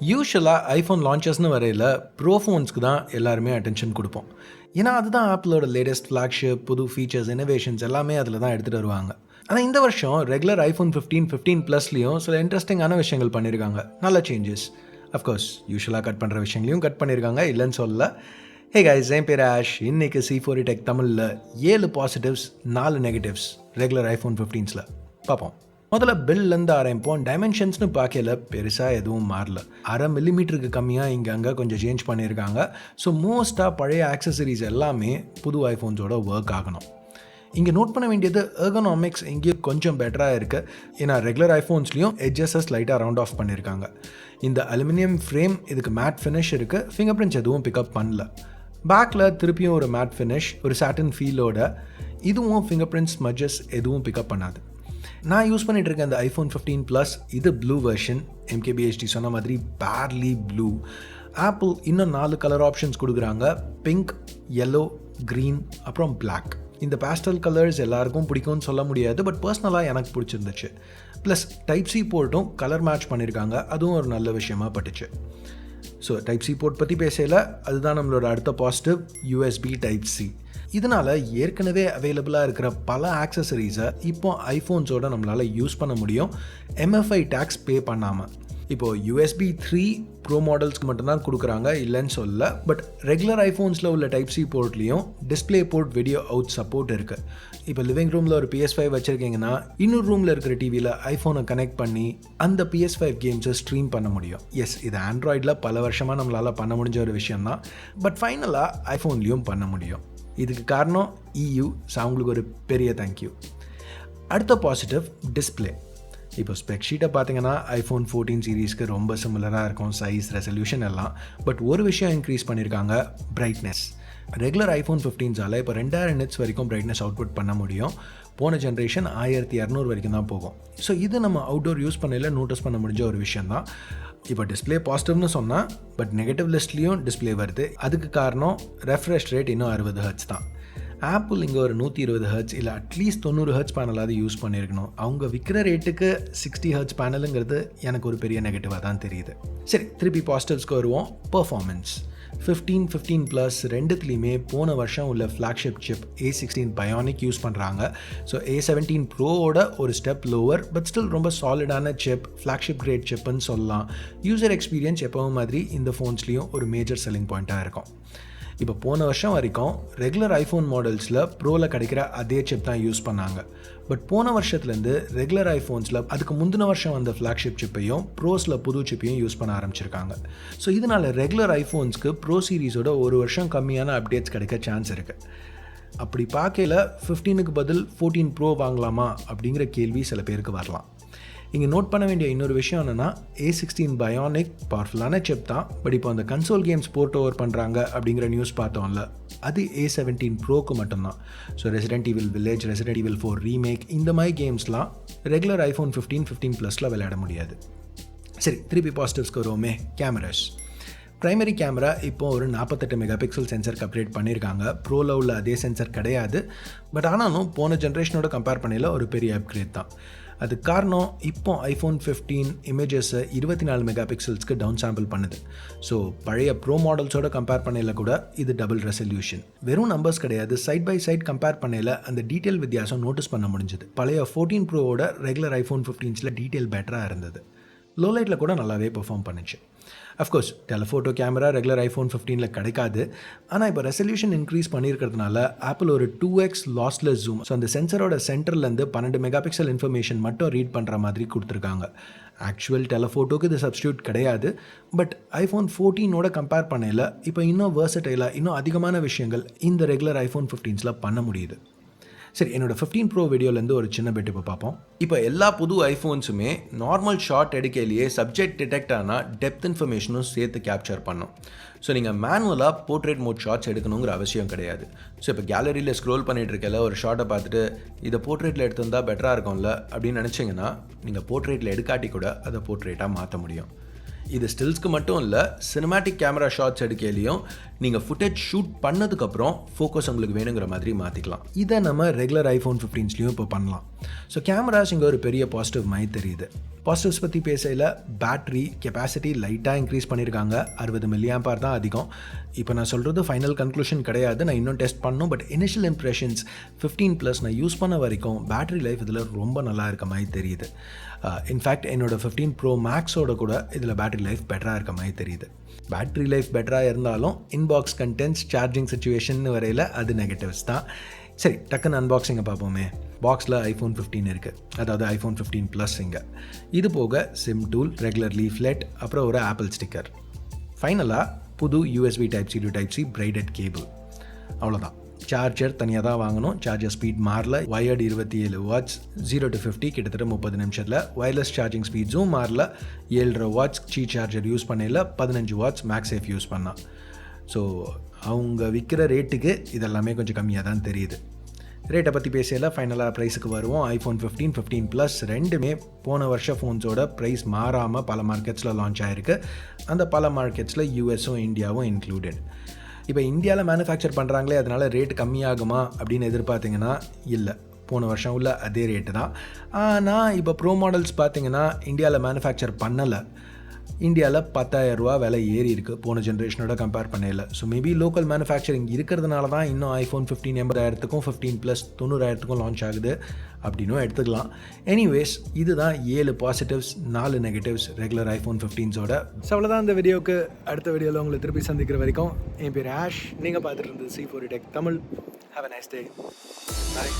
யூஷுவலாக iPhone லான்ச்சஸ்னு வரையில் bro ஃபோன்ஸ்க்கு தான் எல்லாருமே அட்டென்ஷன் கொடுப்போம். ஏன்னா அதுதான் ஆப்பிளோட லேட்டஸ்ட் ஃப்ளாக்ஷிப், புது ஃபீச்சர்ஸ், இனோவேஷன்ஸ் எல்லாமே அதில் தான் எடுத்துகிட்டு வருவாங்க. ஆனால் இந்த வருஷம் ரெகுலர் ஐஃபோன் 15 ப்ளஸ்லேயும் சில இன்ட்ரெஸ்டிங்கான விஷயங்கள் பண்ணியிருக்காங்க. நல்ல சேஞ்சஸ். அஃப்கோர்ஸ் யூஷுவலாக கட் பண்ணுற விஷயங்களையும் கட் பண்ணியிருக்காங்க, இல்லைன்னு சொல்லல. ஹே கைஸ், என் பேர் ஆஷ். இன்னைக்கு C4 டெக் தமிழில் 7 பாசிட்டிவ்ஸ் 4 நெகட்டிவ்ஸ் ரெகுலர் ஐஃபோன் 15ஸில் பார்ப்போம். முதல்ல பில்லேருந்து ஆரம்பிப்போம். டைமென்ஷன்ஸ்னு பார்க்கல பெருசாக எதுவும் மாறல. 1/2 மில்லிமீட்டருக்கு கம்மியாக இங்கே அங்கே கொஞ்சம் சேஞ்ச் பண்ணியிருக்காங்க. ஸோ மோஸ்ட்டாக பழைய ஆக்சசரிஸ் எல்லாமே புது ஐஃபோன்ஸோட ஒர்க் ஆகணும். இங்கே நோட் பண்ண வேண்டியது எர்கனாமிக்ஸ் இங்கேயும் கொஞ்சம் பெட்டராக இருக்குது. ஏன்னா ரெகுலர் ஐஃபோன்ஸ்லேயும் எட்ஜஸஸ் லைட்டாக ரவுண்ட் ஆஃப் பண்ணியிருக்காங்க. இந்த அலுமினியம் ஃப்ரேம், இதுக்கு மேட் ஃபினிஷ் இருக்குது. ஃபிங்கர் பிரிண்ட்ஸ் எதுவும் பிக்கப் பண்ணல. பேக்கில் திருப்பியும் ஒரு மேட் ஃபினிஷ், ஒரு சாட்டின் ஃபீலோட. இதுவும் ஃபிங்கர் பிரிண்ட்ஸ் ஸ்மட்ஜஸ் எதுவும் பிக்கப் பண்ணாது. நான் யூஸ் பண்ணிகிட்டு இருக்கேன் இந்த ஐஃபோன் 15 ப்ளஸ். இது ப்ளூ வெர்ஷன். MKBHD சொன்ன மாதிரி பேர்லி ப்ளூ. ஆப்பிள் இன்னும் 4 கலர் ஆப்ஷன்ஸ் கொடுக்குறாங்க: பிங்க், yellow, க்ரீன், அப்புறம் பிளாக். இந்த பேஸ்டல் கலர்ஸ் எல்லாருக்கும் பிடிக்கும்னு சொல்ல முடியாது, பட் பர்சனலாக எனக்கு பிடிச்சிருந்துச்சு. ப்ளஸ் Type-C போர்ட்டும் கலர் மேட்ச் பண்ணியிருக்காங்க, அதுவும் ஒரு நல்ல விஷயமா பட்டுச்சு. ஸோ Type-C போர்ட் பற்றி பேசல, அதுதான் நம்மளோட அடுத்த பாசிட்டிவ், USB Type-C. இதனால் ஏற்கனவே அவைலபிளாக இருக்கிற பல ஆக்சசரிஸை இப்போ ஐஃபோன்ஸோடு நம்மளால் யூஸ் பண்ண முடியும், MFI டேக்ஸ் பே பண்ணாமல். இப்போது USB 3 ப்ரோ மாடல்ஸ்க்கு மட்டும்தான் கொடுக்குறாங்க, இல்லைன்னு சொல்ல. பட் ரெகுலர் ஐஃபோன்ஸில் உள்ள Type-C போர்ட்லேயும் display port, video out support இருக்குது. இப்போ லிவிங் ரூமில் ஒரு PS5 வச்சுருக்கீங்கன்னா இன்னொரு ரூமில் இருக்கிற டிவியில் ஐஃபோனை கனெக்ட் பண்ணி அந்த PS5 கேம்ஸை ஸ்ட்ரீம் பண்ண முடியும். எஸ், இது ஆண்ட்ராய்டில் பல வருஷமாக நம்மளால் பண்ண முடிஞ்ச ஒரு விஷயந்தான். பட் ஃபைனலாக ஐஃபோன்லேயும் பண்ண முடியும். இதுக்கு காரணம் EU. ஸோ அவங்களுக்கு ஒரு பெரிய தேங்க்யூ. அடுத்த பாசிட்டிவ், டிஸ்பிளே. இப்போ ஸ்பெக்ஷீட்டை பார்த்தீங்கன்னா ஐஃபோன் 14 சீரீஸ்க்கு ரொம்ப சிமிலராக இருக்கும், சைஸ், ரெசல்யூஷன் எல்லாம். பட் ஒரு விஷயம் இன்க்ரீஸ் பண்ணியிருக்காங்க, பிரைட்னஸ். ரெகுலர் ஐஃபோன் 15ஸால் இப்போ 2000 nits வரைக்கும் பிரைட்னஸ் அவுட்புட் பண்ண முடியும். போன ஜென்ரேஷன் 1200 வரைக்கும் தான் போகும். ஸோ இது நம்ம அவுட்டோர் யூஸ் பண்ணல நோட்டீஸ் பண்ண முடிஞ்ச ஒரு விஷயம் தான். இப்போ டிஸ்பிளே பாசிட்டிவ்னு சொன்னால், பட் நெகட்டிவ் லிஸ்ட்லேயும் டிஸ்பிளே வருது. அதுக்கு காரணம் ரெஃப்ரெஷ் ரேட் இன்னும் 60 Hz தான். ஆப்பிள் இங்கே ஒரு 120 Hz இல்லை அட்லீஸ்ட் 90 Hz பேனலாவது யூஸ் பண்ணியிருக்கணும். அவங்க விற்கிற ரேட்டுக்கு 60 Hz பேனலுங்கிறது எனக்கு ஒரு பெரிய நெகட்டிவாக தான் தெரியுது. சரி, திருப்பி பாசிட்டிவ்ஸ்க்கு வருவோம். பெர்ஃபார்மன்ஸ். 15 ப்ளஸ் ரெண்டுத்துலேயுமே போன வருஷம் உள்ள flagship chip A16 bionic use பண்ணுறாங்க. ஸோ A17 ப்ரோவோட ஒரு ஸ்டெப் லோவர், பட் ஸ்டில் ரொம்ப சாலிடான சிப், ஃப்ளாக்ஷிப் கிரேட் சிப்புன்னு சொல்லலாம். யூசர் எக்ஸ்பீரியன்ஸ் எப்பவும் மாதிரி இந்த ஃபோன்ஸ்லேயும் ஒரு மேஜர் செல்லிங் பாயிண்ட்டாக இருக்கும். இப்போ போன வருஷம் வரைக்கும் ரெகுலர் ஐஃபோன் மாடல்ஸில் ப்ரோவில் கிடைக்கிற அதே சிப் தான் யூஸ் பண்ணாங்க. பட் போன வருஷத்துலேருந்து ரெகுலர் ஐஃபோன்ஸில் அதுக்கு முந்தின வருஷம் வந்த ஃப்ளாக்ஷிப் சிப்பையும் ப்ரோஸில் புது சிப்பையும் யூஸ் பண்ண ஆரம்பிச்சிருக்காங்க. ஸோ இதனால் ரெகுலர் ஐஃபோன்ஸ்க்கு ப்ரோ சீரீஸோட ஒரு வருஷம் கம்மியான அப்டேட்ஸ் கிடைக்க சான்ஸ் இருக்குது. அப்படி பார்க்கல 15க்கு பதில் 14 ப்ரோ வாங்கலாமா அப்படிங்கிற கேள்வி சில பேருக்கு வரலாம். இங்கே நோட் பண்ண வேண்டிய இன்னொரு விஷயம் என்னென்னா, A16 பயோனிக் பவர்ஃபுல்லான சிப் தான். பட் இப்போ அந்த கன்சோல் கேம்ஸ் போர்ட் ஓவர் பண்ணுறாங்க அப்படிங்கிற நியூஸ் பார்த்தோம்ல, அது A17 ப்ரோக்கு மட்டும்தான். So resident evil village, resident evil 4 remake, இந்த மாதிரி கேம்ஸ்லாம் ரெகுலர் ஐஃபோன் 15 ப்ளஸில் விளையாட முடியாது. சரி, திருப்பி பாசிட்டிவ்ஸ்க்கு வருவோமே. கேமராஸ். ப்ரைமரி கேமரா இப்போ ஒரு 48 மெகாபிக்சல் சென்சருக்கு அப்கிரேட் பண்ணியிருக்காங்க. ப்ரோவில் உள்ள அதே சென்சர் கிடையாது, பட் ஆனாலும் போன ஜென்ரேஷனோட கம்பேர் பண்ணல ஒரு பெரிய அப்கிரேட் தான். அதுக்கு காரணம் இப்போ ஐஃபோன் 15 இமேஜஸை 24 மெகாபிக்சல்ஸ்க்கு டவுன் சாம்பிள் பண்ணுது. ஸோ பழைய ப்ரோ மாடல்ஸோட கம்பேர் பண்ணல கூட இது டபுள் ரெசல்யூஷன். வெறும் நம்பர்ஸ் கிடையாது, சைட் பை சைட் கம்பேர் பண்ணல அந்த டீட்டெயில் வித்தியாசம் நோட்டீஸ் பண்ண முடிஞ்சது. பழைய 14 ப்ரோவோட ரெகுலர் ஐஃபோன் 15ஸில் டீட்டெயில் பெட்டராக இருந்தது. லோ லைட்டில் கூட நல்லாவே பெர்ஃபார்ம் பண்ணுச்சு. Of course telephoto camera regular iPhone 15ல் கிடைக்காது. ஆனால் இப்போ ரெசல்யூஷன் இன்க்ரீஸ் பண்ணியிருக்கிறதுனால ஆப்பிள் ஒரு 2x லாஸ்லெஸ் ஜூம், ஸோ அந்த சென்சரோட சென்டர்லேருந்து 12 மெகாபிக்சல் இன்ஃபர்மேஷன் மட்டும் ரீட் பண்ணுற மாதிரி கொடுத்துருக்காங்க. ஆக்சுவல் டெலஃபோட்டோக்கு இது சப்ஸ்டியூட் கிடையாது, பட் ஐஃபோன் 14ஓட கம்பேர் பண்ணல இப்போ இன்னும் வேர்சடைலாக இன்னும் அதிகமான விஷயங்கள் இந்த ரெகுலர் ஐஃபோன் 15ஸில் பண்ண முடியுது. சரி, என்னோட 15 ப்ரோ வீடியோலேருந்து ஒரு சின்ன பெட் இப்போ பார்ப்போம். இப்போ எல்லா புது ஐஃபோன்ஸுமே நார்மல் ஷார்ட் எடுக்கையிலேயே சப்ஜெக்ட் டிடெக்ட் ஆனால் டெப்த் இன்ஃபர்மேஷனும் சேர்த்து கேப்சர் பண்ணும். ஸோ நீங்கள் மேனுவலாக போர்ட்ரேட் மோட் ஷார்ட்ஸ் எடுக்கணுங்கிற அவசியம் கிடையாது. ஸோ இப்போ கேலரியில் ஸ்க்ரோல் பண்ணிகிட்டு இருக்கல ஒரு ஷார்ட்டை பார்த்துட்டு இதை போர்ட்ரேட்டில் எடுத்திருந்தால் பெட்டராக இருக்கும்ல அப்படின்னு நினச்சிங்கன்னா நீங்கள் போர்ட்ரேட்டில் எடுக்காட்டி கூட அதை போர்ட்ரேட்டாக மாற்ற முடியும். இது ஸ்டில்ஸ்க்கு மட்டும் இல்லை, சினிமேட்டிக் கேமரா ஷாட்ஸ் எடுக்கையிலையும் நீங்கள் ஃபுட்டேஜ் ஷூட் பண்ணதுக்கப்புறம் ஃபோக்கஸ் உங்களுக்கு வேணுங்கிற மாதிரி மாற்றிக்கலாம். இதை நம்ம ரெகுலர் ஐஃபோன் 15ஸ்லையும் இப்போ பண்ணலாம். ஸோ கேமராஸ் இங்கே ஒரு பெரிய பாசிட்டிவ் மாதிரி தெரியுது. பாசிட்டிவ்ஸ் பற்றி பேசையில் பேட்ரி கெப்பாசிட்டி லைட்டாக இன்க்ரீஸ் பண்ணியிருக்காங்க. 60 mAh தான் அதிகம். இப்போ நான் சொல்கிறது ஃபைனல் கன்க்ளூஷன் கிடையாது, நான் இன்னும் டெஸ்ட் பண்ணணும். பட் இனிஷியல் இம்ப்ரெஷன்ஸ் 15+ நான் யூஸ் பண்ண வரைக்கும் பேட்ரி லைஃப் இதில் ரொம்ப நல்லா இருக்க மாதிரி தெரியுது. இன்ஃபேக்ட் என்னோடய 15 Pro Maxோட கூட இதில் பேட்ரி லைஃப் பெட்டராக இருக்க மாதிரி தெரியுது. பேட்ரி லைஃப் பெட்டராக இருந்தாலும் இன்பாக்ஸ் கண்டென்ட்ஸ் சார்ஜிங் சுச்சுவேஷன் வரையில் அது நெகட்டிவ்ஸ் தான். சரி, டக்குன்னு அன்பாக்சிங்கை பார்ப்போமே. பாக்ஸில் ஐஃபோன் 15 இருக்குது, அதாவது ஐஃபோன் 15+ இங்கே. இது போக சிம் டூல், ரெகுலர் லீஃப்லெட், அப்புறம் ஒரு ஆப்பிள் ஸ்டிக்கர். ஃபைனலாக புது USB Type-C to Type-C braided cable. அவ்வளோதான். சார்ஜர் தனியாக தான் வாங்கணும். சார்ஜர் ஸ்பீட் மாறல. வயர்டு 27 வாட்ஸ், 0 to 50 கிட்டத்தட்ட 30 நிமிஷத்தில். வயர்லெஸ் சார்ஜிங் ஸ்பீட்ஸும் மாறல. 7.5 வாட்ஸ் சீ சார்ஜர் யூஸ் பண்ணல, 15 வாட்ஸ் மேக்ஸேஃப் யூஸ் பண்ணால். ஸோ அவங்க விற்கிற ரேட்டுக்கு இதெல்லாமே கொஞ்சம் கம்மியாக தான் தெரியுது. ரேட்டை பற்றி பேசல. ஃபைனலாக ப்ரைஸுக்கு வருவோம். ஐஃபோன் 15, 15+ ரெண்டுமே போன வருஷம் ஃபோன்ஸோட ப்ரைஸ் மாறாமல் பல மார்க்கெட்ஸில் லான்ச் ஆகிருக்கு. அந்த பல மார்க்கெட்ஸில் யூஎஸும் இந்தியாவும் இன்க்ளூடட். இப்போ இந்தியாவில் மேனுஃபேக்சர் பண்ணுறாங்களே, அதனால் ரேட் கம்மியாகுமா அப்படின்னு எதிர்பார்த்திங்கன்னா இல்லை, போன வருஷம் உள்ள அதே ரேட்டு தான். ஆனால் இப்போ ப்ரோ மாடல்ஸ் பார்த்திங்கன்னா இந்தியாவில் மேனுஃபேக்சர் பண்ணலை. இந்தியாவில் 10,000 ரூபா விலை ஏறி இருக்குது போன ஜென்ரேஷனோட கம்பேர் பண்ணல. ஸோ மேபி லோக்கல் மேனுஃபேக்சரிங் இருக்கிறதுனால தான் இன்னும் ஐஃபோன் 15 80,000க்கும் 15+ 90,000க்கும் லான்ச் ஆகுது அப்படின்னும் எடுத்துக்கலாம். எனிவேஸ், இதுதான் 7 பாசிட்டிவ்ஸ் 4 நெகட்டிவ்ஸ் ரெகுலர் ஐஃபோன் 15ஸோட. ஸோ அவ்வளோதான் இந்த வீடியோவுக்கு. அடுத்த வீடியோவில் உங்களை திருப்பி சந்திக்கிற வரைக்கும் என் பேர் ஆஷ். நீங்கள் பார்த்துட்டு இருந்தது C4 Tech Tamil. Have a nice day. Bye.